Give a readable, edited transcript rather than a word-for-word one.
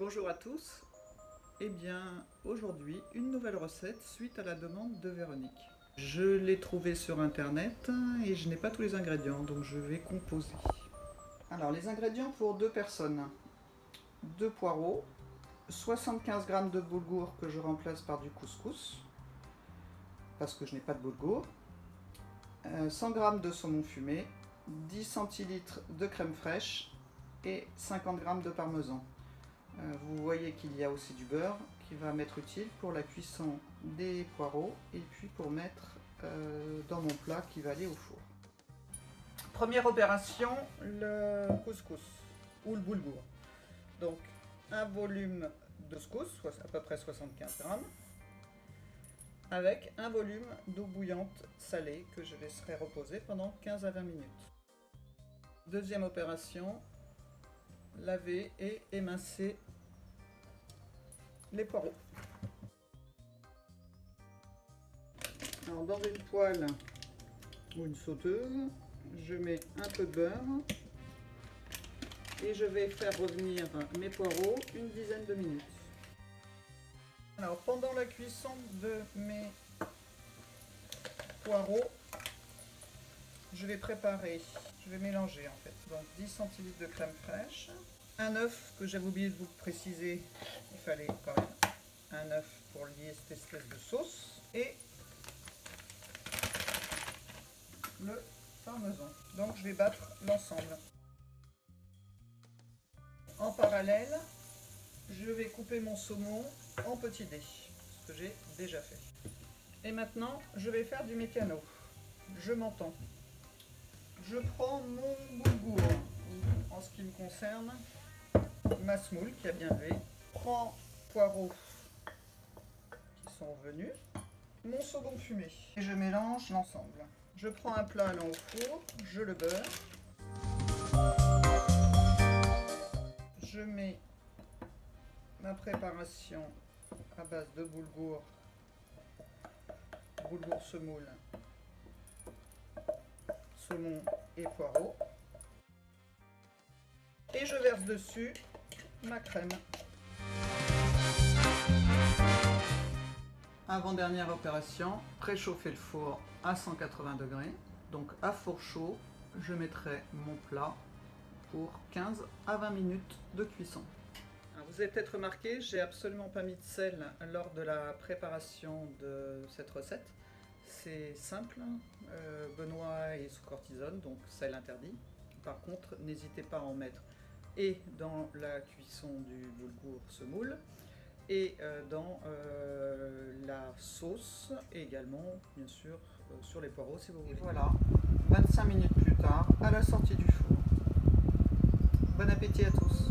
Bonjour à tous. Eh bien, aujourd'hui, une nouvelle recette suite à la demande de Véronique. Je l'ai trouvée sur internet et je n'ai pas tous les ingrédients, donc je vais composer. Alors, les ingrédients pour 2 personnes. 2 poireaux, 75 g de boulgour que je remplace par du couscous, parce que je n'ai pas de boulgour, 100 g de saumon fumé, 10 centilitres de crème fraîche et 50 g de parmesan. Vous voyez qu'il y a aussi du beurre qui va m'être utile pour la cuisson des poireaux et puis pour mettre dans mon plat qui va aller au four. Première opération, le couscous ou le boulgour. Donc un volume de couscous, à peu près 75 g, avec un volume d'eau bouillante salée que je laisserai reposer pendant 15 à 20 minutes. Deuxième opération, laver et émincer les poireaux. Alors dans une poêle ou une sauteuse, je mets un peu de beurre et je vais faire revenir mes poireaux une dizaine de minutes. Alors pendant la cuisson de mes poireaux, je vais mélanger en fait. Donc 10 centilitres de crème fraîche, un œuf que j'avais oublié de vous préciser, il fallait quand même un œuf pour lier cette espèce de sauce, et le parmesan. Donc je vais battre l'ensemble. En parallèle, je vais couper mon saumon en petits dés, ce que j'ai déjà fait. Et maintenant, je vais faire du mécano. Je m'entends. Je prends mon boulgour, en ce qui me concerne, ma semoule qui a bien levé, prends poireaux qui sont venus, mon saumon fumé et je mélange l'ensemble. Je prends un plat allant au four, je le beurre, je mets ma préparation à base de boulgour semoule, saumon et poireaux, et je verse dessus ma crème. Avant-dernière opération, préchauffer le four à 180 degrés. Donc à four chaud, je mettrai mon plat pour 15 à 20 minutes de cuisson. Alors, vous avez peut-être remarqué, j'ai absolument pas mis de sel lors de la préparation de cette recette. C'est simple, Benoît est sous cortisone, donc sel interdit. Par contre, n'hésitez pas à en mettre et dans la cuisson du boulgour semoule et dans la sauce, et également bien sûr sur les poireaux si vous voulez. Et voilà, 25 minutes plus tard, à la sortie du four. Bon appétit à tous.